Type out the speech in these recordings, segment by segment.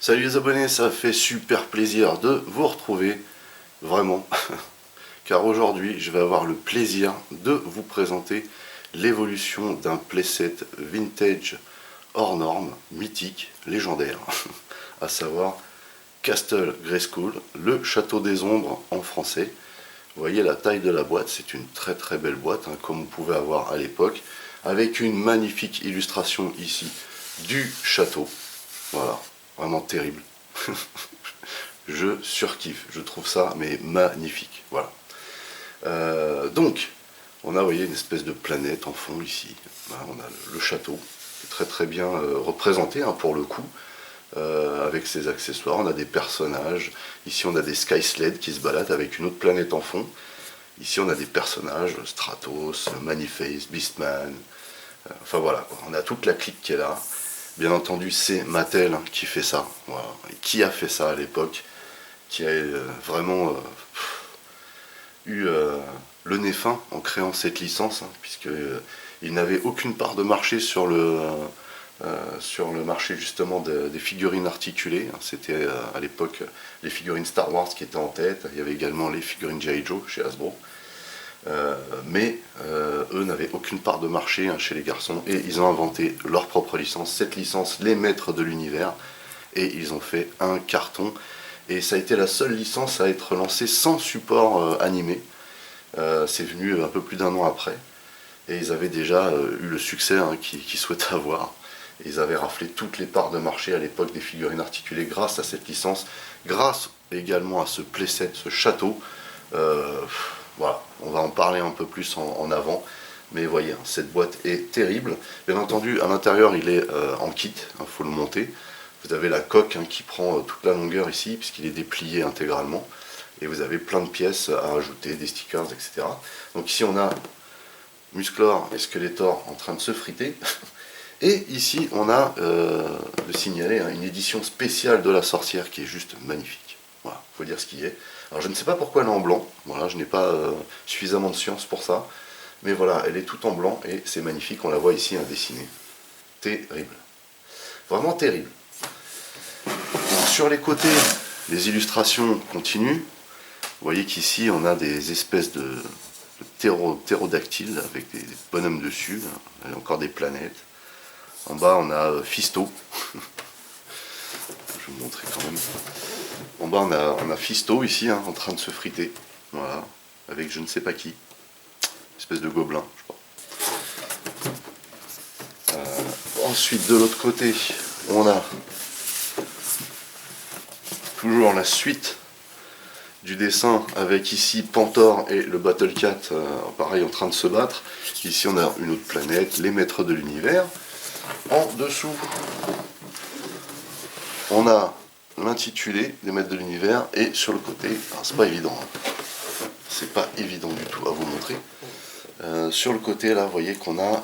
Salut les abonnés, ça fait super plaisir de vous retrouver, vraiment, car aujourd'hui je vais avoir le plaisir de vous présenter l'évolution d'un playset vintage hors norme, mythique, légendaire, à savoir Castle Grayskull, le château des ombres en français. Vous voyez la taille de la boîte, c'est une très très belle boîte, comme vous pouvez avoir à l'époque, avec une magnifique illustration ici du château. Voilà, vraiment terrible. Je surkiffe, je trouve ça mais magnifique. Voilà. Donc, on a, vous voyez, une espèce de planète en fond ici. Voilà, on a le château, qui est très très bien représenté pour le coup, avec ses accessoires. On a des personnages. Ici, on a des Sky Sled qui se baladent avec une autre planète en fond. Ici, on a des personnages, Stratos, Maniface, Beastman. Enfin voilà, on a toute la clique qui est là. Bien entendu, c'est Mattel qui fait ça. Voilà. Et qui a fait ça à l'époque, qui a vraiment eu le nez fin en créant cette licence, puisqu'il n'avait aucune part de marché sur le marché justement des figurines articulées. C'était à l'époque les figurines Star Wars qui étaient en tête. Il y avait également les figurines G.I. Joe chez Hasbro. Mais eux n'avaient aucune part de marché chez les garçons et ils ont inventé leur propre licence, cette licence, les maîtres de l'univers, et ils ont fait un carton. Et ça a été la seule licence à être lancée sans support animé. C'est venu un peu plus d'un an après, et ils avaient déjà eu le succès qu'ils souhaitaient avoir. Et ils avaient raflé toutes les parts de marché à l'époque des figurines articulées grâce à cette licence, grâce également à ce playset, ce château. Voilà, on va en parler un peu plus en avant, mais voyez, cette boîte est terrible. Bien entendu, à l'intérieur, il est en kit, faut le monter. Vous avez la coque qui prend toute la longueur ici, puisqu'il est déplié intégralement. Et vous avez plein de pièces à ajouter, des stickers, etc. Donc ici, on a Musclor et Skeletor en train de se friter. Et ici, on a, de signaler, une édition spéciale de la sorcière qui est juste magnifique. Voilà, faut dire ce qui est. Alors je ne sais pas pourquoi elle est en blanc, voilà, je n'ai pas suffisamment de science pour ça, mais voilà, elle est toute en blanc et c'est magnifique, on la voit ici dessinée. Terrible. Vraiment terrible. Donc, sur les côtés, les illustrations continuent. Vous voyez qu'ici, on a des espèces de ptérodactyles avec des bonhommes dessus, il y a encore des planètes. En bas, on a Fisto. Je vais vous montrer quand même. En bas, on a Fisto ici, en train de se friter. Voilà, avec je ne sais pas qui. Espèce de gobelin, je crois. Ensuite, de l'autre côté, on a toujours la suite du dessin avec ici Pantor et le Battle Cat, pareil, en train de se battre. Ici, on a une autre planète, les maîtres de l'univers. En dessous, on a l'intitulé des maîtres de l'univers et sur le côté, c'est pas évident, c'est pas évident du tout à vous montrer. Sur le côté là, vous voyez qu'on a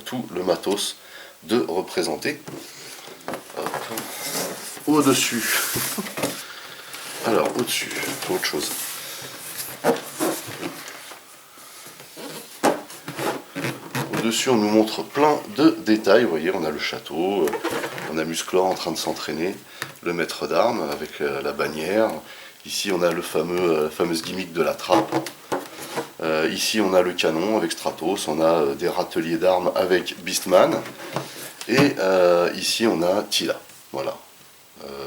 tout le matos de représenter. Au-dessus, alors au-dessus, autre chose. Au-dessus, on nous montre plein de détails. Vous voyez, on a le château, on a Musclor en train de s'entraîner, le maître d'armes avec la bannière. Ici, on a la fameuse gimmick de la trappe. Ici, on a le canon avec Stratos, on a des râteliers d'armes avec Beastman. Et ici, on a Tila, voilà,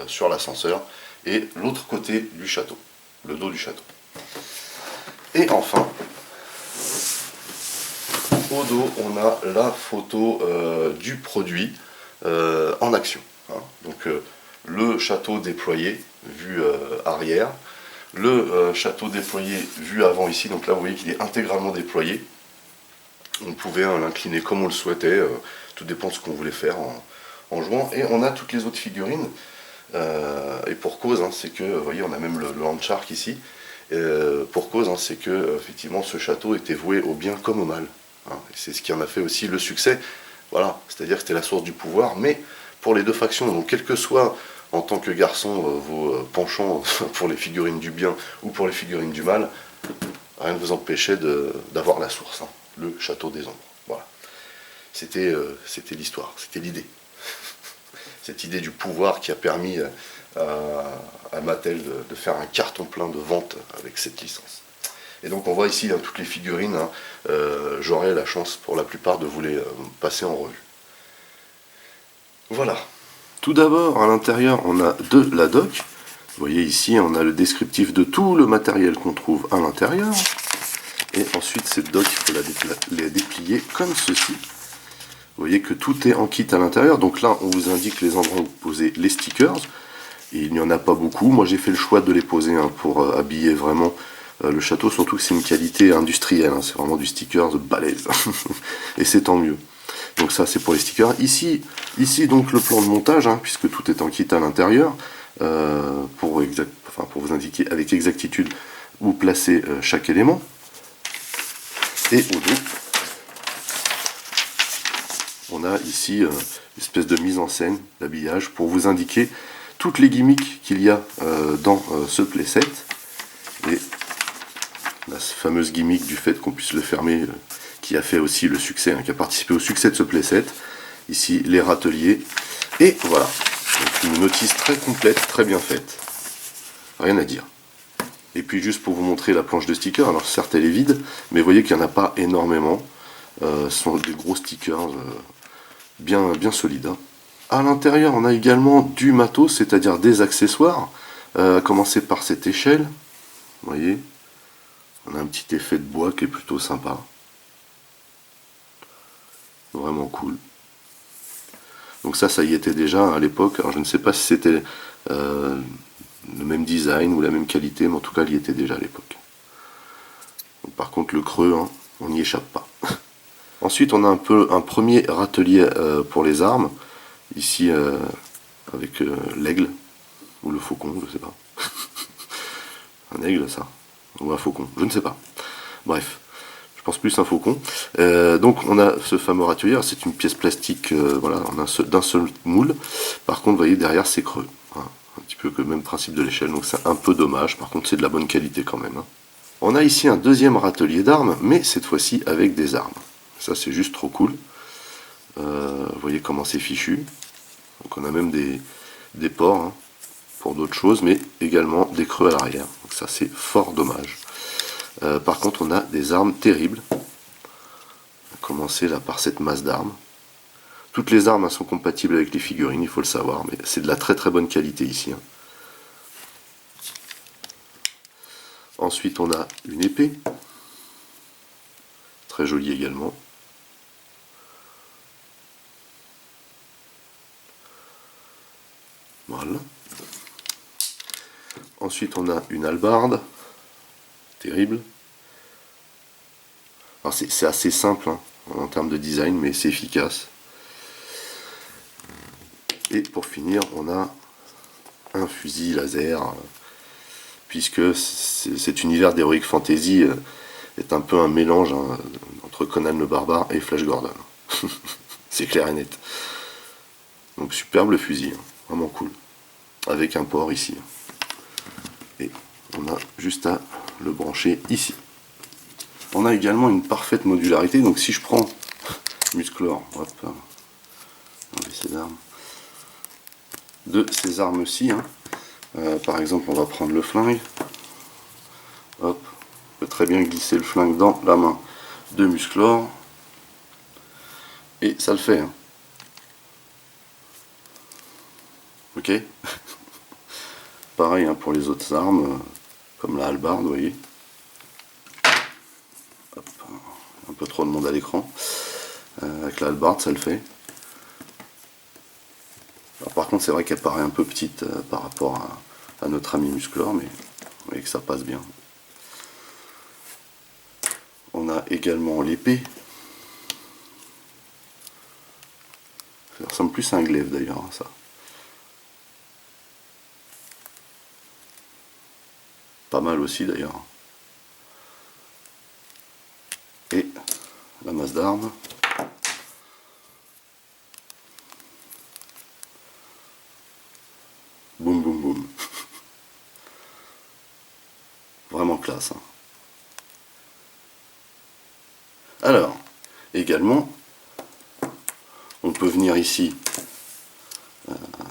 sur l'ascenseur. Et l'autre côté du château, le dos du château. Et enfin, au dos, on a la photo du produit en action. Donc le château déployé, vue arrière, le château déployé, vue avant ici. Donc là, vous voyez qu'il est intégralement déployé. On pouvait l'incliner comme on le souhaitait, tout dépend de ce qu'on voulait faire en jouant. Et on a toutes les autres figurines. Et pour cause, c'est que, vous voyez, on a même le Landshark ici. Pour cause, c'est que effectivement, ce château était voué au bien comme au mal. C'est ce qui en a fait aussi le succès. Voilà, c'est-à-dire que c'était la source du pouvoir, mais pour les deux factions, donc quel que soit en tant que garçon vos penchants pour les figurines du bien ou pour les figurines du mal, rien ne vous empêchait d'avoir la source, le château des ombres. Voilà. C'était l'histoire, c'était l'idée. cette idée du pouvoir qui a permis à Mattel de faire un carton plein de ventes avec cette licence. Et donc on voit ici hein, toutes les figurines, hein, j'aurai la chance pour la plupart de vous les passer en revue. Voilà. Tout d'abord, à l'intérieur, on a de la doc. Vous voyez ici, on a le descriptif de tout le matériel qu'on trouve à l'intérieur. Et ensuite, cette doc, il faut la déplier comme ceci. Vous voyez que tout est en kit à l'intérieur. Donc là, on vous indique les endroits où vous posez les stickers. Et il n'y en a pas beaucoup. Moi, j'ai fait le choix de les poser hein, pour habiller vraiment le château. Surtout que c'est une qualité industrielle. Hein, c'est vraiment du stickers balèze. Et c'est tant mieux. Donc ça, c'est pour les stickers. Ici donc le plan de montage, hein, puisque tout est en kit à l'intérieur. Pour vous indiquer avec exactitude où placer chaque élément. Et au dos, on a ici une espèce de mise en scène, d'habillage, pour vous indiquer toutes les gimmicks qu'il y a dans ce playset. Et la fameuse gimmick du fait qu'on puisse le fermer, qui a fait aussi le succès, hein, qui a participé au succès de ce playset. Ici, les râteliers. Et voilà, donc une notice très complète, très bien faite. Rien à dire. Et puis juste pour vous montrer la planche de stickers, alors certes elle est vide, mais vous voyez qu'il n'y en a pas énormément. Ce sont des gros stickers bien solides. Hein. À l'intérieur on a également du matos, c'est-à-dire des accessoires, à commencer par cette échelle. Vous voyez, on a un petit effet de bois qui est plutôt sympa. Vraiment cool. Donc ça y était déjà à l'époque, alors je ne sais pas si c'était le même design ou la même qualité, mais en tout cas il y était déjà à l'époque. Par contre le creux, hein, on n'y échappe pas. Ensuite on a un premier râtelier pour les armes, ici avec l'aigle, ou le faucon, je sais pas. Un aigle ça, ou un faucon, je ne sais pas. Bref, je pense plus un faucon. Donc on a ce fameux râtelier, c'est une pièce plastique voilà, d'un seul moule. Par contre vous voyez derrière c'est creux. Hein. Un petit peu le même principe de l'échelle, donc c'est un peu dommage, par contre c'est de la bonne qualité quand même. Hein. On a ici un deuxième râtelier d'armes, mais cette fois-ci avec des armes. Ça c'est juste trop cool. Vous voyez comment c'est fichu. Donc on a même des ports hein, pour d'autres choses, mais également des creux à l'arrière. Donc ça c'est fort dommage. Par contre on a des armes terribles. On va commencer là par cette masse d'armes. Toutes les armes sont compatibles avec les figurines, il faut le savoir, mais c'est de la très très bonne qualité ici. Hein. Ensuite on a une épée, très jolie également. Voilà. Ensuite on a une hallebarde, terrible. Alors c'est assez simple hein, en termes de design, mais c'est efficace. Et pour finir, on a un fusil laser, puisque cet univers d'Heroic Fantasy est un peu un mélange hein, entre Conan le Barbare et Flash Gordon. C'est clair et net. Donc superbe le fusil, hein, vraiment cool. Avec un port ici. Et on a juste à le brancher ici. On a également une parfaite modularité, donc si je prends Musclor, hop, enlever ces armes. De ces armes-ci. Hein. Par exemple, on va prendre le flingue. Hop, on peut très bien glisser le flingue dans la main de Musclor. Et ça le fait. Hein. Ok. Pareil hein, pour les autres armes, comme la hallebarde, vous voyez. Hop, un peu trop de monde à l'écran. Avec la hallebarde, ça le fait. Alors, par contre, c'est vrai qu'elle paraît un peu petite par rapport à notre ami Musclor, mais vous voyez que ça passe bien. On a également l'épée. Ça ressemble plus à un glaive d'ailleurs, hein, ça. Pas mal aussi d'ailleurs. Et la masse d'armes. Boum boum boum. Vraiment classe. Hein. Alors, également, on peut venir ici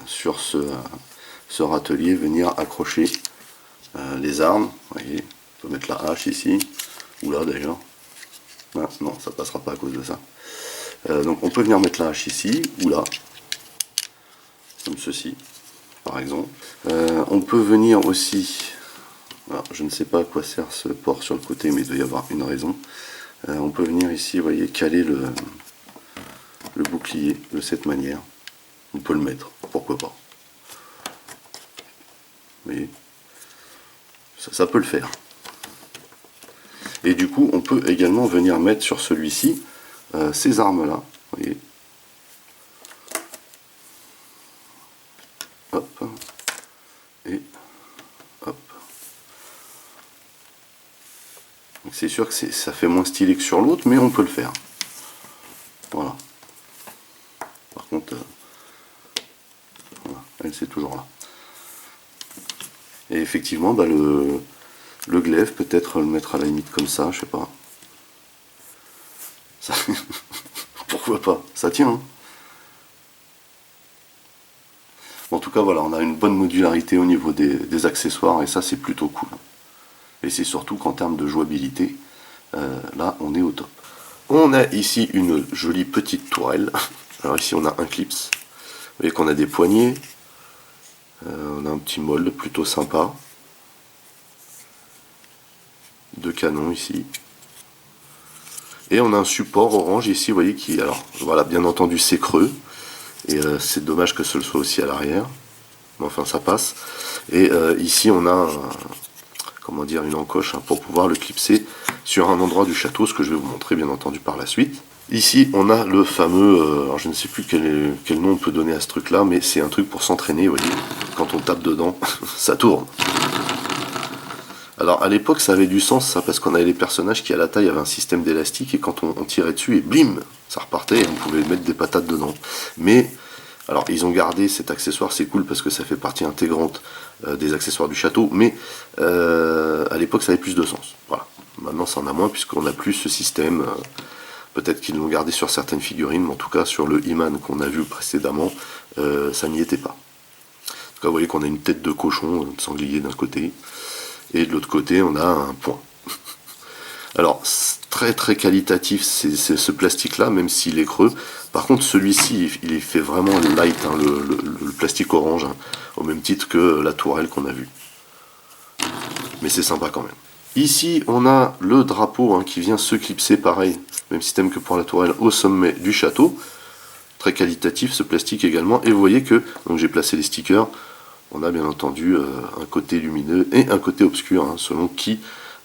sur ce râtelier venir accrocher les armes. Vous voyez, on peut mettre la hache ici, ou là d'ailleurs. Ah, non, ça passera pas à cause de ça. Donc on peut venir mettre la hache ici, ou là, comme ceci, par exemple. On peut venir aussi, alors, je ne sais pas à quoi sert ce port sur le côté, mais il doit y avoir une raison. On peut venir ici, vous voyez, caler le bouclier de cette manière. On peut le mettre, pourquoi pas. Mais ça peut le faire. Et du coup, on peut également venir mettre sur celui-ci ces armes-là. Vous voyez. Hop. Et hop. C'est sûr que ça fait moins stylé que sur l'autre, mais on peut le faire. Voilà. Par contre, voilà, elle c'est toujours là. Et effectivement, bah, le glaive, peut-être le mettre à la limite comme ça, je sais pas. Ça, pourquoi pas? Ça tient. Hein. Bon, en tout cas, voilà, on a une bonne modularité au niveau des accessoires, et ça, c'est plutôt cool. Et c'est surtout qu'en termes de jouabilité, là, on est au top. On a ici une jolie petite tourelle. Alors ici, on a un clips. Vous voyez qu'on a des poignées. On a un petit mold plutôt sympa. Deux canons ici. Et on a un support orange ici, vous voyez, qui, alors, voilà, bien entendu, c'est creux. Et c'est dommage que ce le soit aussi à l'arrière. Mais enfin, ça passe. Et ici, on a comment dire, une encoche hein, pour pouvoir le clipser sur un endroit du château, ce que je vais vous montrer bien entendu par la suite. Ici on a le fameux, alors je ne sais plus quel nom on peut donner à ce truc là, mais c'est un truc pour s'entraîner, vous voyez, quand on tape dedans, ça tourne. Alors à l'époque ça avait du sens ça, parce qu'on avait les personnages qui à la taille avaient un système d'élastique, et quand on tirait dessus et blim, ça repartait et on pouvait mettre des patates dedans. Mais alors ils ont gardé cet accessoire, c'est cool parce que ça fait partie intégrante des accessoires du château, mais à l'époque ça avait plus de sens. Voilà. Maintenant ça en a moins puisqu'on n'a plus ce système. Peut-être qu'ils l'ont gardé sur certaines figurines, mais en tout cas sur le He-Man qu'on a vu précédemment, ça n'y était pas. En tout cas vous voyez qu'on a une tête de cochon, de sanglier d'un côté, et de l'autre côté on a un point. Alors très très qualitatif c'est ce plastique là, même s'il est creux. Par contre celui-ci il fait vraiment light, hein, le plastique orange, hein, au même titre que la tourelle qu'on a vue. Mais c'est sympa quand même. Ici on a le drapeau hein, qui vient se clipser pareil, même système que pour la tourelle, au sommet du château. Très qualitatif ce plastique également. Et vous voyez que, donc j'ai placé les stickers, on a bien entendu un côté lumineux et un côté obscur, hein, selon qui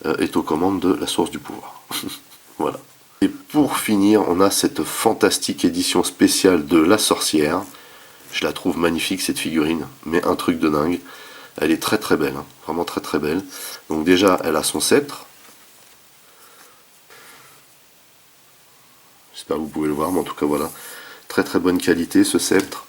est aux commandes de la source du pouvoir. Voilà. Et pour finir, on a cette fantastique édition spéciale de la sorcière. Je la trouve magnifique cette figurine, mais un truc de dingue. Elle est très très belle, hein, vraiment très très belle. Donc déjà, elle a son sceptre. J'espère que vous pouvez le voir, mais en tout cas voilà. Très très bonne qualité ce sceptre.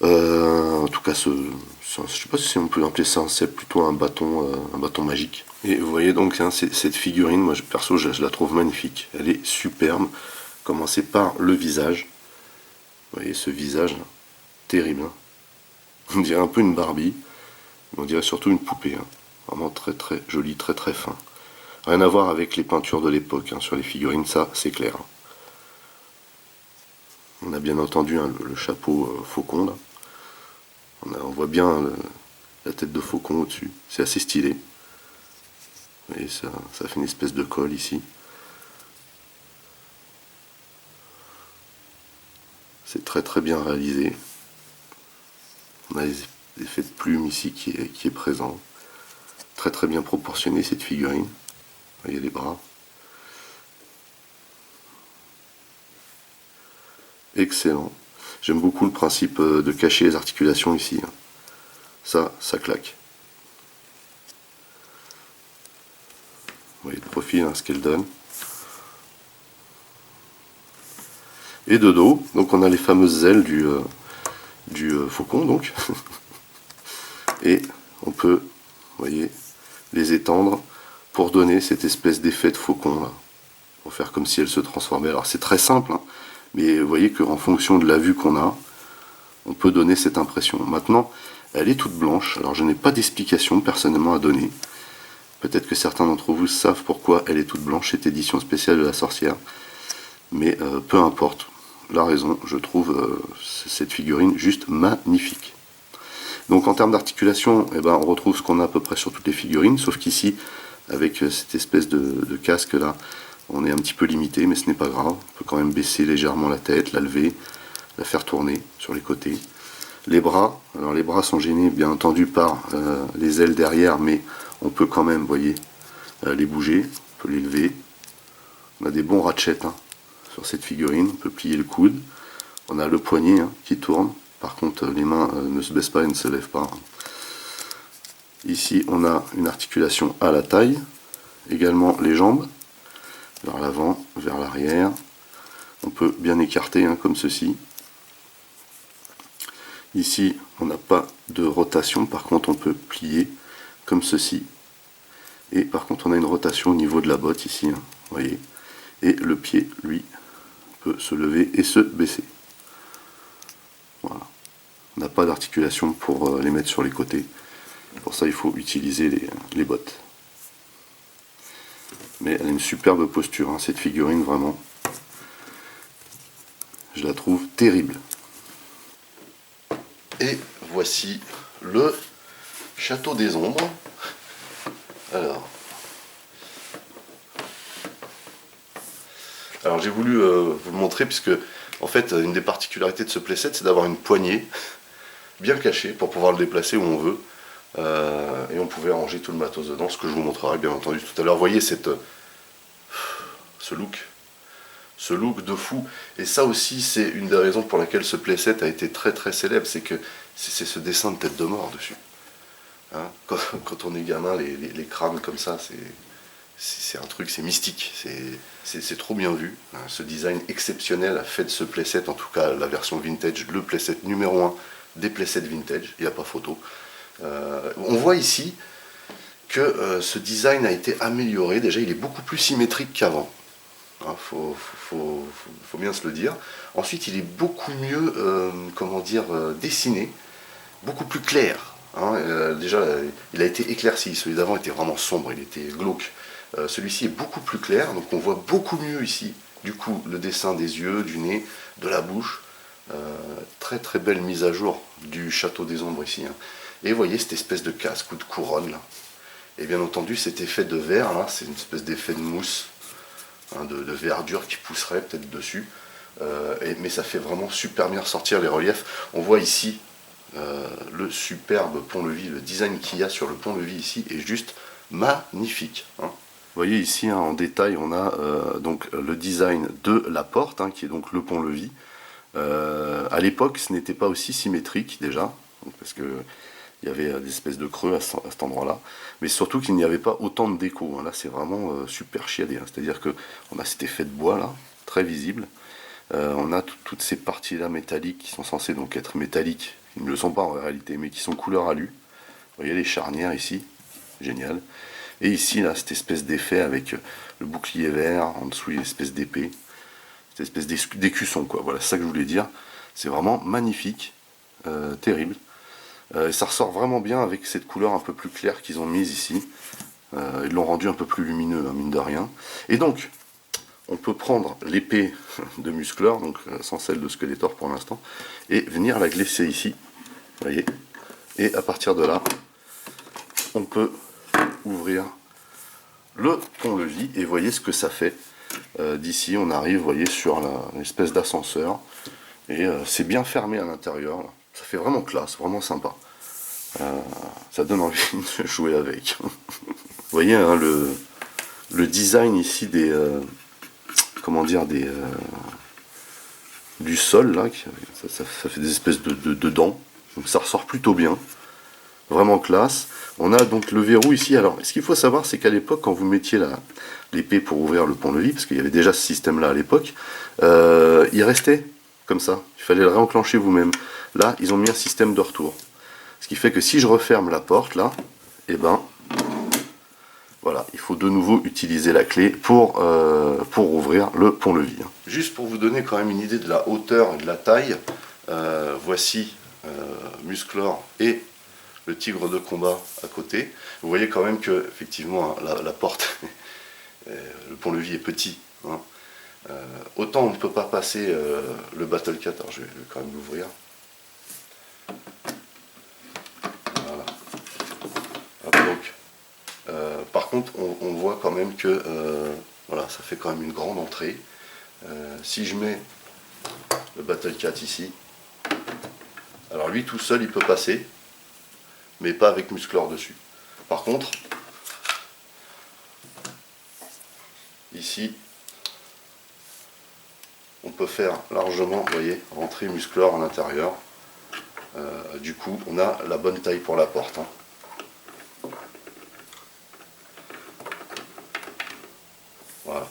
En tout cas, je sais pas si on peut appeler ça un sceptre, plutôt un bâton magique. Et vous voyez donc hein, cette figurine, moi perso je la trouve magnifique. Elle est superbe. Commencez par le visage. Vous voyez ce visage là, terrible. Hein. On dirait un peu une Barbie, mais on dirait surtout une poupée. Hein. Vraiment très très joli, très très fin. Rien à voir avec les peintures de l'époque hein, sur les figurines, ça c'est clair. Hein. On a bien entendu hein, le chapeau faucon là. On voit bien la tête de faucon au-dessus. C'est assez stylé. Vous voyez, ça fait une espèce de colle ici. C'est très très bien réalisé. On a les effets de plume ici qui est présent. Très très bien proportionné cette figurine. Vous voyez les bras. Excellent. J'aime beaucoup le principe de cacher les articulations ici. Ça claque. Vous voyez le profil, hein, ce qu'elle donne. Et de dos, donc on a les fameuses ailes du faucon, donc. Et on peut, vous voyez, les étendre pour donner cette espèce d'effet de faucon, là. Pour faire comme si elle se transformait. Alors c'est très simple, hein, mais vous voyez qu'en fonction de la vue qu'on a, on peut donner cette impression. Maintenant, elle est toute blanche, alors je n'ai pas d'explication personnellement à donner. Peut-être que certains d'entre vous savent pourquoi elle est toute blanche, cette édition spéciale de la sorcière. Mais peu importe la raison, je trouve cette figurine juste magnifique. Donc en termes d'articulation, eh ben, on retrouve ce qu'on a à peu près sur toutes les figurines, sauf qu'ici, avec cette espèce de casque là, on est un petit peu limité, mais ce n'est pas grave. On peut quand même baisser légèrement la tête, la lever, la faire tourner sur les côtés. Les bras, alors les bras sont gênés bien entendu par les ailes derrière, mais on peut quand même, vous voyez, les bouger, on peut les lever. On a des bons ratchets hein, sur cette figurine, on peut plier le coude. On a le poignet hein, qui tourne, par contre les mains ne se baissent pas et ne se lèvent pas. Ici on a une articulation à la taille, également les jambes, vers l'avant, vers l'arrière. On peut bien écarter hein, comme ceci. Ici, on n'a pas de rotation, par contre on peut plier comme ceci. Et par contre on a une rotation au niveau de la botte ici, hein, vous voyez. Et le pied, lui, peut se lever et se baisser. Voilà. On n'a pas d'articulation pour les mettre sur les côtés. Pour ça il faut utiliser les bottes. Mais elle a une superbe posture, hein, cette figurine, vraiment. Je la trouve terrible. Et voici le Château des Ombres. Alors j'ai voulu vous le montrer puisque en fait une des particularités de ce playset c'est d'avoir une poignée bien cachée pour pouvoir le déplacer où on veut. Et on pouvait ranger tout le matos dedans, ce que je vous montrerai bien entendu tout à l'heure. Vous voyez ce look de fou. Et ça aussi c'est une des raisons pour laquelle ce playset a été très très célèbre, c'est que c'est ce dessin de tête de mort dessus. Hein, quand on est gamin, les crânes comme ça, c'est un truc, c'est mystique, c'est trop bien vu. Hein, ce design exceptionnel a fait de ce playset, en tout cas la version vintage, le playset numéro 1 des playsets vintage, il n'y a pas photo. On voit ici que ce design a été amélioré, déjà il est beaucoup plus symétrique qu'avant. Hein, faut bien se le dire. Ensuite il est beaucoup mieux, comment dire, dessiné, beaucoup plus clair. Hein, déjà, il a été éclairci. Celui d'avant était vraiment sombre, il était glauque. Celui-ci est beaucoup plus clair, donc on voit beaucoup mieux ici, du coup, le dessin des yeux, du nez, de la bouche. Très très belle mise à jour du Château des Ombres ici. Hein. Et vous voyez cette espèce de casque ou de couronne là. Et bien entendu, cet effet de verre là, c'est une espèce d'effet de mousse, hein, de verdure qui pousserait peut-être dessus. Mais ça fait vraiment super bien ressortir les reliefs. On voit ici le superbe pont-levis, le design qu'il y a sur le pont-levis ici est juste magnifique. Hein. Vous voyez ici hein, en détail on a donc le design de la porte hein, qui est donc le pont-levis. À l'époque ce n'était pas aussi symétrique déjà, parce que il y avait des espèces de creux à cet endroit-là, mais surtout qu'il n'y avait pas autant de déco. Hein. Là c'est vraiment super chiadé, hein. C'est-à-dire que on a cet effet de bois là, très visible. On a toutes ces parties-là métalliques qui sont censées donc être métalliques, qui ne le sont pas en réalité, mais qui sont couleur alu. Vous voyez les charnières ici, génial. Et ici, là, cette espèce d'effet avec le bouclier vert, en dessous, une espèce d'épée, cette espèce d'écusson, quoi. Voilà, c'est ça que je voulais dire. C'est vraiment magnifique, terrible. Et ça ressort vraiment bien avec cette couleur un peu plus claire qu'ils ont mise ici. Ils l'ont rendu un peu plus lumineux, hein, mine de rien. Et donc, on peut prendre l'épée de Musclor, donc sans celle de Skeletor pour l'instant, et venir la glisser ici, vous voyez, et à partir de là, on peut ouvrir le pont-levis, et voyez ce que ça fait. D'ici, on arrive, vous voyez, sur l'espèce d'ascenseur, et c'est bien fermé à l'intérieur, ça fait vraiment classe, vraiment sympa. Ça donne envie de jouer avec. Vous voyez, hein, le design ici des... comment dire, du sol là, ça fait des espèces de dents, donc ça ressort plutôt bien, vraiment classe. On a donc le verrou ici. Alors ce qu'il faut savoir c'est qu'à l'époque quand vous mettiez l'épée pour ouvrir le pont-levis, parce qu'il y avait déjà ce système là à l'époque, il restait comme ça, il fallait le réenclencher vous-même. Là ils ont mis un système de retour, ce qui fait que si je referme la porte là, et ben voilà, il faut de nouveau utiliser la clé pour ouvrir le pont-levis. Juste pour vous donner quand même une idée de la hauteur et de la taille, Voici Musclor et le tigre de combat à côté. Vous voyez quand même que effectivement la porte, le pont-levis est petit. Hein. Autant on ne peut pas passer le Battle Cat, alors je vais quand même l'ouvrir. Voilà. Hop, donc, par contre, on voit quand même que voilà, ça fait quand même une grande entrée. Si je mets le Battle Cat ici, alors lui tout seul il peut passer, mais pas avec Musclor dessus. Par contre, ici, on peut faire largement, vous voyez, rentrer Musclor à l'intérieur. Du coup, on a la bonne taille pour la porte. Hein. Voilà.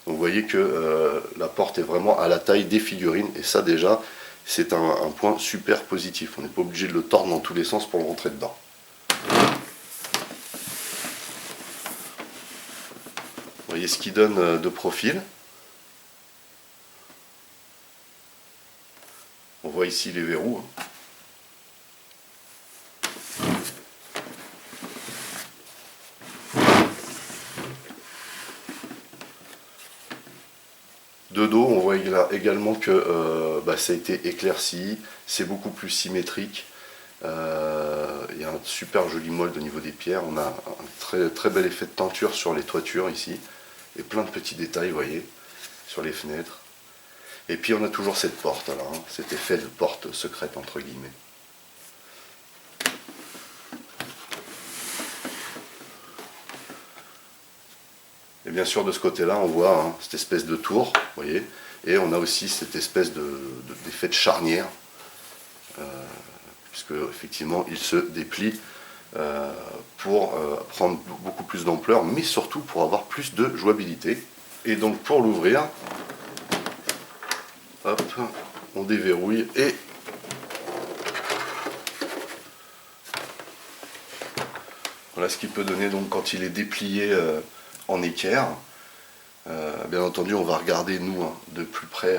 Donc vous voyez que la porte est vraiment à la taille des figurines, et ça déjà, c'est un point super positif. On n'est pas obligé de le tordre dans tous les sens pour le rentrer dedans. Vous voyez ce qu'il donne de profil. On voit ici les verrous. De dos, on voit également que ça a été éclairci, c'est beaucoup plus symétrique. Il y a un super joli mold au niveau des pierres. On a un très, très bel effet de teinture sur les toitures ici. Et plein de petits détails, vous voyez, sur les fenêtres. Et puis on a toujours cette porte, là, hein, cet effet de porte secrète entre guillemets. Et bien sûr de ce côté-là, on voit hein, cette espèce de tour, vous voyez, et on a aussi cette espèce d'effet de charnière, puisque effectivement il se déplie pour prendre beaucoup plus d'ampleur, mais surtout pour avoir plus de jouabilité. Et donc pour l'ouvrir, hop, on déverrouille et voilà ce qu'il peut donner donc quand il est déplié en équerre. Bien entendu, on va regarder nous hein, de plus près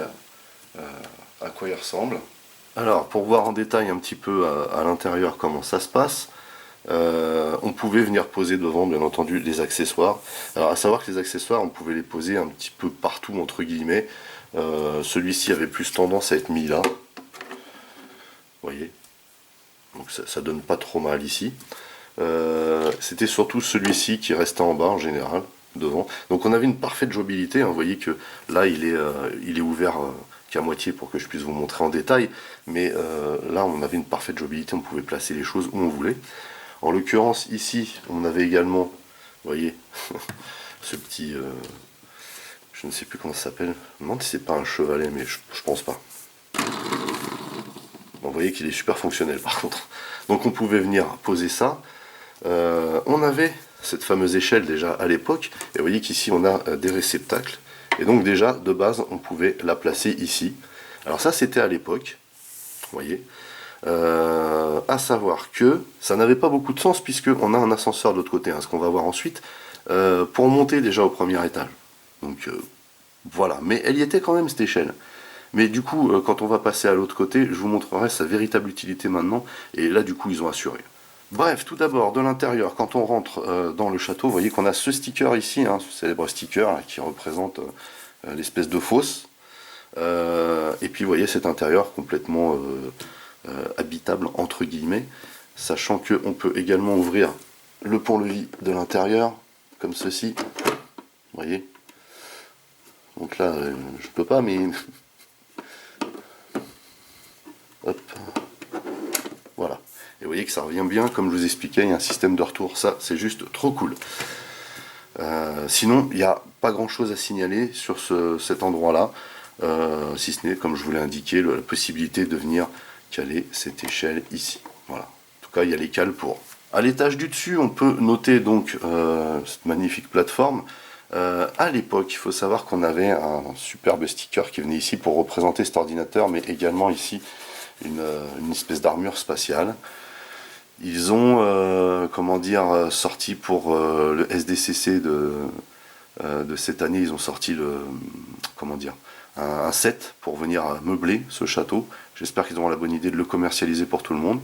à quoi il ressemble. Alors, pour voir en détail un petit peu à l'intérieur comment ça se passe, on pouvait venir poser devant, bien entendu, les accessoires. Alors, à savoir que les accessoires, on pouvait les poser un petit peu partout, entre guillemets. Celui-ci avait plus tendance à être mis là. Vous voyez, donc ça donne pas trop mal ici. C'était surtout celui-ci qui restait en bas en général, devant. Donc on avait une parfaite jouabilité, hein. Vous voyez que là il est ouvert qu'à moitié pour que je puisse vous montrer en détail, mais là on avait une parfaite jouabilité, on pouvait placer les choses où on voulait. En l'occurrence ici on avait également, vous voyez, ce petit, je ne sais plus comment ça s'appelle, je me demande si c'est pas un chevalet, mais je pense pas. Bon, vous voyez qu'il est super fonctionnel par contre. Donc on pouvait venir poser ça. On avait cette fameuse échelle déjà à l'époque, et vous voyez qu'ici on a des réceptacles, et donc déjà de base on pouvait la placer ici. Alors ça c'était à l'époque, vous voyez, à savoir que ça n'avait pas beaucoup de sens puisque on a un ascenseur de l'autre côté, hein, ce qu'on va voir ensuite, pour monter déjà au premier étage. Donc voilà, mais elle y était quand même cette échelle. Mais du coup, quand on va passer à l'autre côté, je vous montrerai sa véritable utilité maintenant, et là du coup ils ont assuré. Bref, tout d'abord, de l'intérieur, quand on rentre dans le château, vous voyez qu'on a ce sticker ici, hein, ce célèbre sticker là, qui représente l'espèce de fosse. Et puis vous voyez cet intérieur complètement habitable, entre guillemets, sachant qu'on peut également ouvrir le pont-levis de l'intérieur, comme ceci. Vous voyez. Donc là, je peux pas, mais... Hop. Voilà. Et vous voyez que ça revient bien, comme je vous expliquais, il y a un système de retour, ça c'est juste trop cool. Sinon, il n'y a pas grand chose à signaler sur cet endroit-là, si ce n'est, comme je vous l'ai indiqué, la possibilité de venir caler cette échelle ici. Voilà. En tout cas, il y a les cales pour. À l'étage du dessus, on peut noter donc cette magnifique plateforme. À l'époque, il faut savoir qu'on avait un superbe sticker qui venait ici pour représenter cet ordinateur, mais également ici une espèce d'armure spatiale. Ils ont, comment dire, sorti pour le SDCC de cette année, ils ont sorti le, comment dire, un set pour venir meubler ce château. J'espère qu'ils auront la bonne idée de le commercialiser pour tout le monde.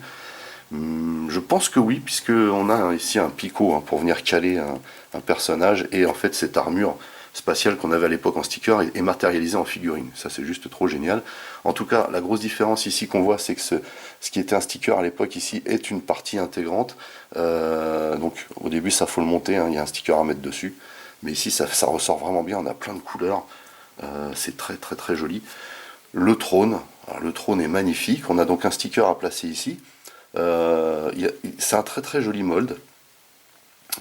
Je pense que oui, puisqu'on a ici un picot pour venir caler un personnage, et en fait cette armure spatiale qu'on avait à l'époque en sticker est matérialisée en figurine. Ça c'est juste trop génial. En tout cas, la grosse différence ici qu'on voit, c'est que ce qui était un sticker à l'époque ici est une partie intégrante. Donc au début ça faut le monter, il y a un sticker à mettre dessus. Mais ici ça ressort vraiment bien, on a plein de couleurs. C'est très très très joli. Le trône, alors, le trône est magnifique. On a donc un sticker à placer ici. C'est un très très joli mold.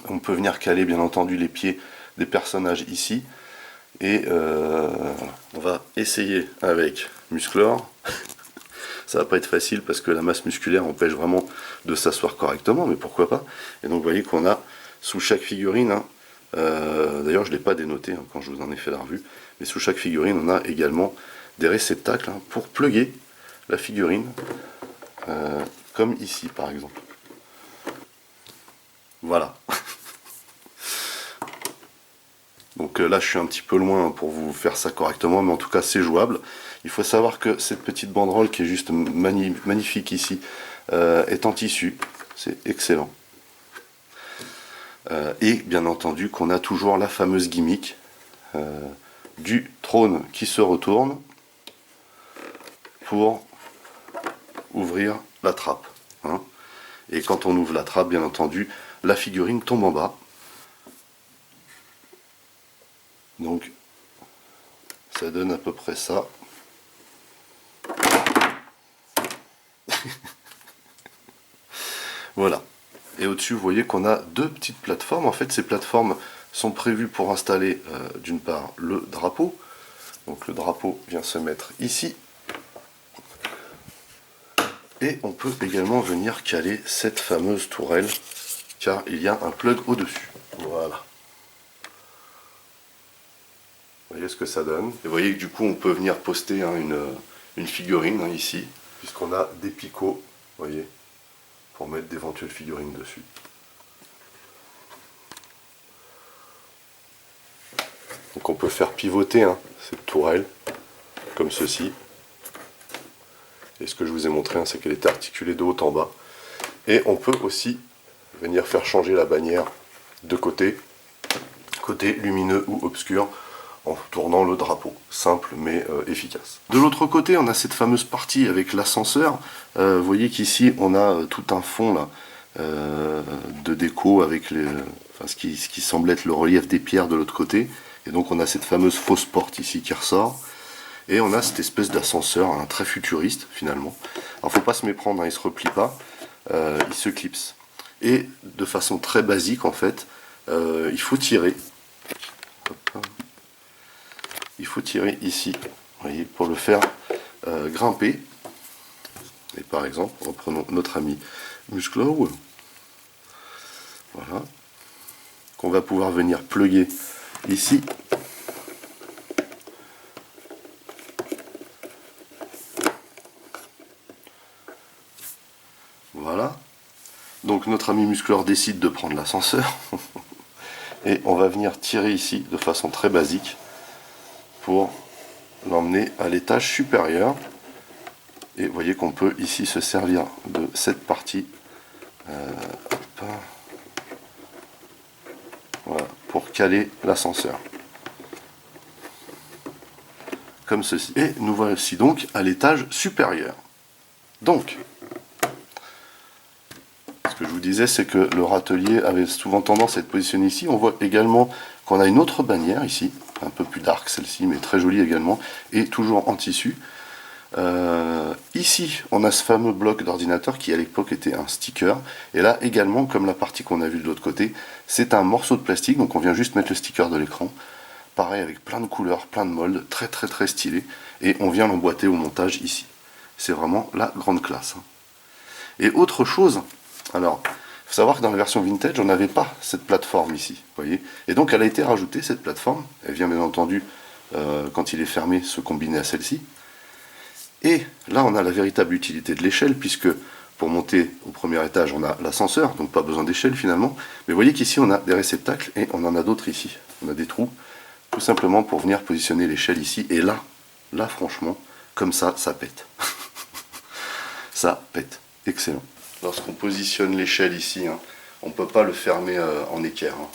On peut venir caler bien entendu les pieds des personnages ici. Et on va essayer avec Musclor. Ça va pas être facile parce que la masse musculaire empêche vraiment de s'asseoir correctement, mais pourquoi pas. Et donc vous voyez qu'on a sous chaque figurine, d'ailleurs je ne l'ai pas dénoté quand je vous en ai fait la revue, mais sous chaque figurine on a également des réceptacles pour plugger la figurine, comme ici par exemple. Voilà. Donc là je suis un petit peu loin pour vous faire ça correctement, mais en tout cas c'est jouable. Il faut savoir que cette petite banderole qui est juste magnifique ici est en tissu, c'est excellent. Et bien entendu qu'on a toujours la fameuse gimmick du trône qui se retourne pour ouvrir la trappe. Et quand on ouvre la trappe, bien entendu, la figurine tombe en bas. Donc ça donne à peu près ça. Voilà. Et au-dessus, vous voyez qu'on a deux petites plateformes. En fait, ces plateformes sont prévues pour installer d'une part le drapeau. Donc le drapeau vient se mettre ici. Et on peut également venir caler cette fameuse tourelle, car il y a un plug au-dessus. Voilà. Vous voyez ce que ça donne. Et vous voyez que du coup, on peut venir poster une figurine ici, puisqu'on a des picots, vous voyez, pour mettre d'éventuelles figurines dessus. Donc on peut faire pivoter cette tourelle, comme ceci. Et ce que je vous ai montré, c'est qu'elle était articulée de haut en bas. Et on peut aussi venir faire changer la bannière de côté lumineux ou obscur, en tournant le drapeau. Simple mais efficace. De l'autre côté, on a cette fameuse partie avec l'ascenseur. Vous voyez qu'ici, on a tout un fond là, de déco avec ce qui semble être le relief des pierres de l'autre côté. Et donc on a cette fameuse fausse porte ici qui ressort. Et on a cette espèce d'ascenseur très futuriste finalement. Alors faut pas se méprendre, il se replie pas, il se clipse. Et de façon très basique en fait, il faut tirer. Hop. Il faut tirer ici, vous voyez, pour le faire grimper. Et par exemple, reprenons notre ami Musclor. Voilà. Qu'on va pouvoir venir plugger ici. Voilà. Donc notre ami Musclor décide de prendre l'ascenseur. Et on va venir tirer ici de façon très basique pour l'emmener à l'étage supérieur. Et vous voyez qu'on peut ici se servir de cette partie voilà, pour caler l'ascenseur. Comme ceci. Et nous voici donc à l'étage supérieur. Donc, ce que je vous disais, c'est que le râtelier avait souvent tendance à être positionné ici. On voit également qu'on a une autre bannière ici, un peu plus dark celle-ci, mais très jolie également, et toujours en tissu. Ici, on a ce fameux bloc d'ordinateur qui à l'époque était un sticker. Et là également, comme la partie qu'on a vue de l'autre côté, c'est un morceau de plastique, donc on vient juste mettre le sticker de l'écran. Pareil, avec plein de couleurs, plein de molds, très très très stylé. Et on vient l'emboîter au montage ici. C'est vraiment la grande classe. Et autre chose, alors, il faut savoir que dans la version vintage, on n'avait pas cette plateforme ici, vous voyez. Et donc elle a été rajoutée, cette plateforme. Elle vient bien entendu, quand il est fermé, se combiner à celle-ci. Et là, on a la véritable utilité de l'échelle, puisque pour monter au premier étage, on a l'ascenseur, donc pas besoin d'échelle finalement. Mais vous voyez qu'ici, on a des réceptacles, et on en a d'autres ici. On a des trous, tout simplement pour venir positionner l'échelle ici. Et là, Là franchement, comme ça pète. Ça pète, excellent. Lorsqu'on positionne l'échelle ici, hein, on ne peut pas le fermer en équerre. Hein.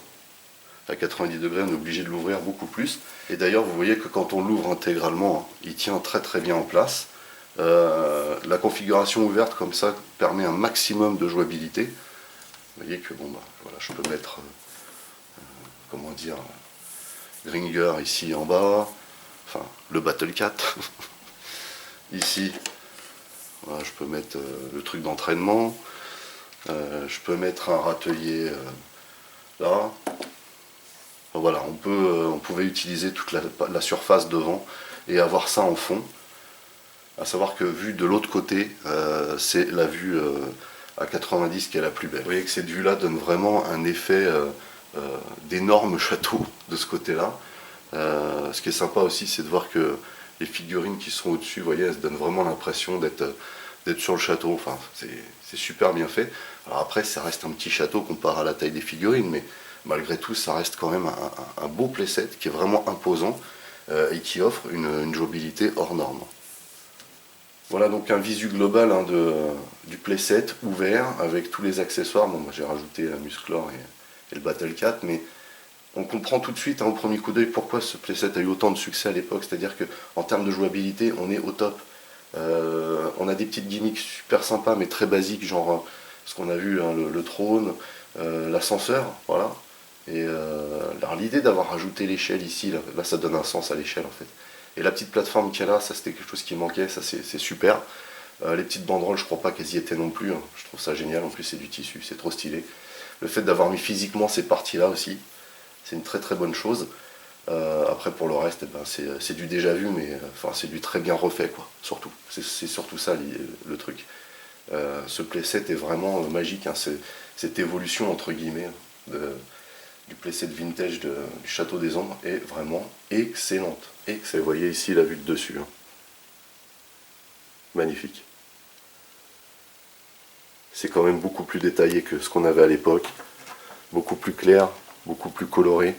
À 90 degrés, on est obligé de l'ouvrir beaucoup plus. Et d'ailleurs, vous voyez que quand on l'ouvre intégralement, hein, il tient très très bien en place. La configuration ouverte comme ça permet un maximum de jouabilité. Vous voyez que bon, bah, voilà, je peux mettre, comment dire, Gringer ici en bas, enfin le Battle Cat. Ici, voilà, je peux mettre le truc d'entraînement. Je peux mettre un râtelier là. Enfin, voilà, on pouvait utiliser toute la surface devant et avoir ça en fond. À savoir que vu de l'autre côté, c'est la vue à 90 qui est la plus belle. Vous voyez que cette vue-là donne vraiment un effet d'énorme château de ce côté-là. Ce qui est sympa aussi, c'est de voir que les figurines qui sont au-dessus, vous voyez, elles donnent vraiment l'impression d'être sur le château. Enfin, c'est super bien fait. Alors après, ça reste un petit château comparé à la taille des figurines, mais malgré tout, ça reste quand même un beau playset qui est vraiment imposant et qui offre une jouabilité hors norme. Voilà donc un visu global hein, du playset ouvert avec tous les accessoires. Bon, moi j'ai rajouté la Musclor et le Battle Cat, mais on comprend tout de suite hein, au premier coup d'œil pourquoi ce playset a eu autant de succès à l'époque. C'est-à-dire qu'en termes de jouabilité, on est au top. On a des petites gimmicks super sympas mais très basiques, genre ce qu'on a vu, hein, le trône, l'ascenseur, voilà. Et alors l'idée d'avoir rajouté l'échelle ici, là ça donne un sens à l'échelle en fait. Et la petite plateforme qu'il y a là, ça c'était quelque chose qui manquait, ça c'est super. Les petites banderoles, je crois pas qu'elles y étaient non plus, hein. Je trouve ça génial, en plus c'est du tissu, c'est trop stylé. Le fait d'avoir mis physiquement ces parties-là aussi, c'est une très très bonne chose. Après pour le reste, eh ben, c'est du déjà vu, mais enfin, c'est du très bien refait, quoi, surtout. C'est surtout ça le truc. Ce playset est vraiment magique, hein, cette évolution entre guillemets du playset vintage du Château des Ombres est vraiment excellente. Vous voyez ici la vue de dessus. Hein. Magnifique. C'est quand même beaucoup plus détaillé que ce qu'on avait à l'époque. Beaucoup plus clair, beaucoup plus coloré.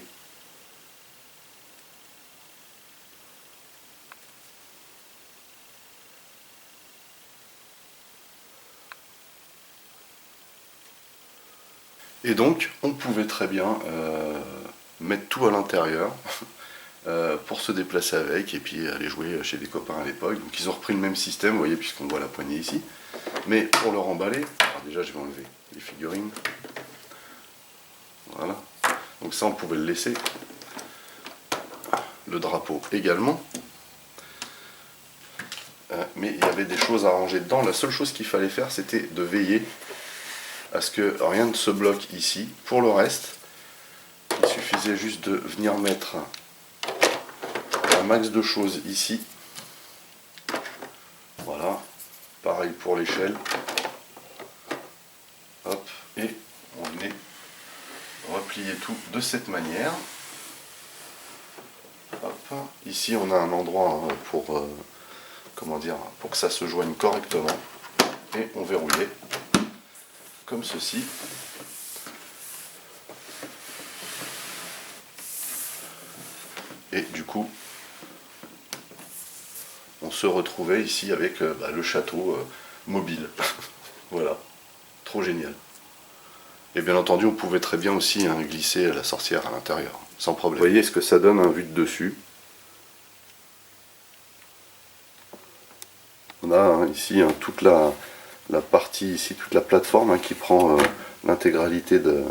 Et donc, on pouvait très bien mettre tout à l'intérieur pour se déplacer avec et puis aller jouer chez des copains à l'époque. Donc ils ont repris le même système, vous voyez, puisqu'on voit la poignée ici. Mais pour le remballer, alors déjà je vais enlever les figurines. Voilà. Donc ça on pouvait le laisser. Le drapeau également. Mais il y avait des choses à ranger dedans. La seule chose qu'il fallait faire, c'était de veiller à ce que rien ne se bloque ici. Pour le reste, il suffisait juste de venir mettre un max de choses ici. Voilà. Pareil pour l'échelle. Hop. Et on venait replier tout de cette manière. Hop. Ici, on a un endroit pour, comment dire, pour que ça se joigne correctement. Et on verrouillait comme ceci. Et du coup, on se retrouvait ici avec le château mobile. Voilà, trop génial. Et bien entendu, on pouvait très bien aussi hein, glisser la sorcière à l'intérieur, sans problème. Vous voyez ce que ça donne hein, vu de dessus. On a hein, ici hein, toute la partie ici, toute la plateforme hein, qui prend l'intégralité de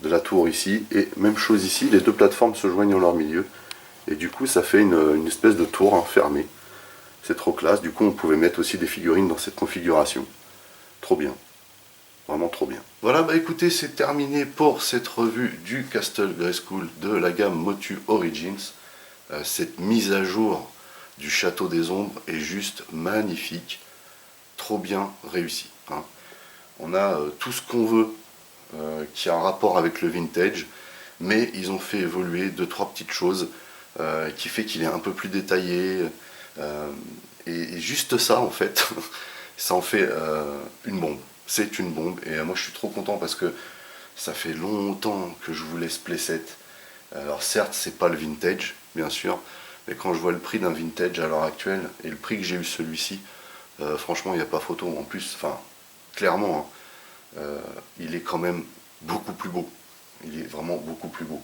la tour ici. Et même chose ici, les deux plateformes se joignent en leur milieu. Et du coup, ça fait une espèce de tour hein, fermée. C'est trop classe. Du coup, on pouvait mettre aussi des figurines dans cette configuration. Trop bien. Vraiment trop bien. Voilà, bah écoutez, c'est terminé pour cette revue du Castle Grayskull de la gamme Motu Origins. Cette mise à jour du Château des Ombres est juste magnifique. Trop bien réussi. Hein. On a tout ce qu'on veut qui a un rapport avec le vintage, mais ils ont fait évoluer 2-3 petites choses qui fait qu'il est un peu plus détaillé. Et juste ça, en fait, ça en fait une bombe. C'est une bombe. Et moi, je suis trop content parce que ça fait longtemps que je voulais ce playset. Alors certes, c'est pas le vintage, bien sûr, Mais quand je vois le prix d'un vintage à l'heure actuelle et le prix que j'ai eu celui-ci, franchement, il n'y a pas photo. En plus, enfin, clairement, hein, il est quand même beaucoup plus beau. Il est vraiment beaucoup plus beau.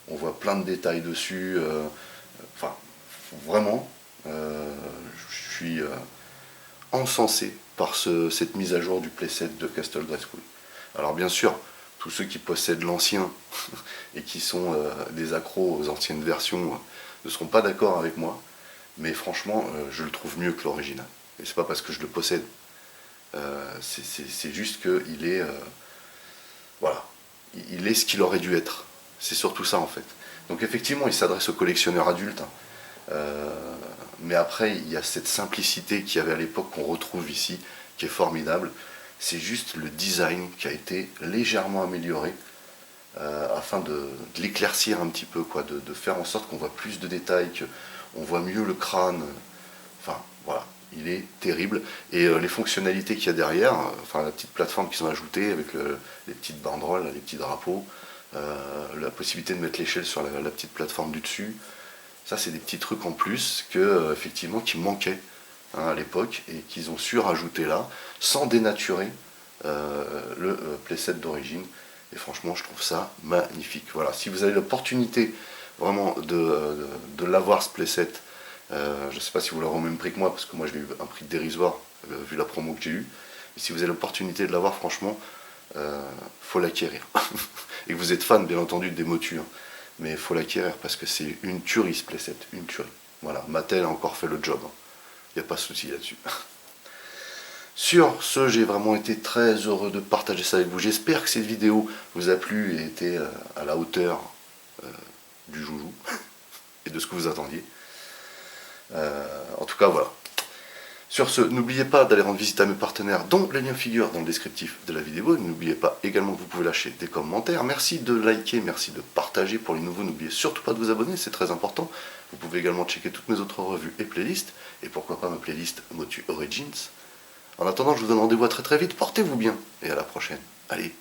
On voit plein de détails dessus. Enfin, vraiment, je suis encensé par cette mise à jour du playset de Castle Grayskull. Alors bien sûr, tous ceux qui possèdent l'ancien et qui sont des accros aux anciennes versions ne seront pas d'accord avec moi, mais franchement, je le trouve mieux que l'original. Et c'est pas parce que je le possède. C'est juste qu'il est, voilà, il est ce qu'il aurait dû être. C'est surtout ça en fait. Donc effectivement, il s'adresse aux collectionneurs adultes, hein. Mais après, il y a cette simplicité qu'il y avait à l'époque qu'on retrouve ici, qui est formidable. C'est juste le design qui a été légèrement amélioré afin de l'éclaircir un petit peu, quoi, de faire en sorte qu'on voit plus de détails, qu'on voit mieux le crâne. Enfin, voilà, il est terrible. Et les fonctionnalités qu'il y a derrière, enfin la petite plateforme qu'ils ont ajoutée avec les petites banderoles, les petits drapeaux, la possibilité de mettre l'échelle sur la petite plateforme du dessus. Ça, c'est des petits trucs en plus que, effectivement, qui manquaient, hein, à l'époque et qu'ils ont su rajouter là, sans dénaturer le playset d'origine. Et franchement, je trouve ça magnifique. Voilà, si vous avez l'opportunité vraiment de l'avoir, ce playset, je ne sais pas si vous l'aurez au même prix que moi, parce que moi, je l'ai eu un prix dérisoire, vu la promo que j'ai eue. Mais si vous avez l'opportunité de l'avoir, franchement, faut l'acquérir. Et que vous êtes fan, bien entendu, des motus, hein. Mais il faut l'acquérir parce que c'est une tuerie ce playset, une tuerie. Voilà, Mattel a encore fait le job, hein. Il n'y a pas de souci là-dessus. Sur ce, j'ai vraiment été très heureux de partager ça avec vous. J'espère que cette vidéo vous a plu et été à la hauteur du joujou et de ce que vous attendiez. En tout cas, voilà. Sur ce, n'oubliez pas d'aller rendre visite à mes partenaires dont les liens figurent dans le descriptif de la vidéo. N'oubliez pas également que vous pouvez lâcher des commentaires. Merci de liker, merci de partager. Pour les nouveaux, n'oubliez surtout pas de vous abonner, c'est très important. Vous pouvez également checker toutes mes autres revues et playlists. Et pourquoi pas ma playlist Motu Origins. En attendant, je vous donne rendez-vous à très très vite. Portez-vous bien et à la prochaine. Allez.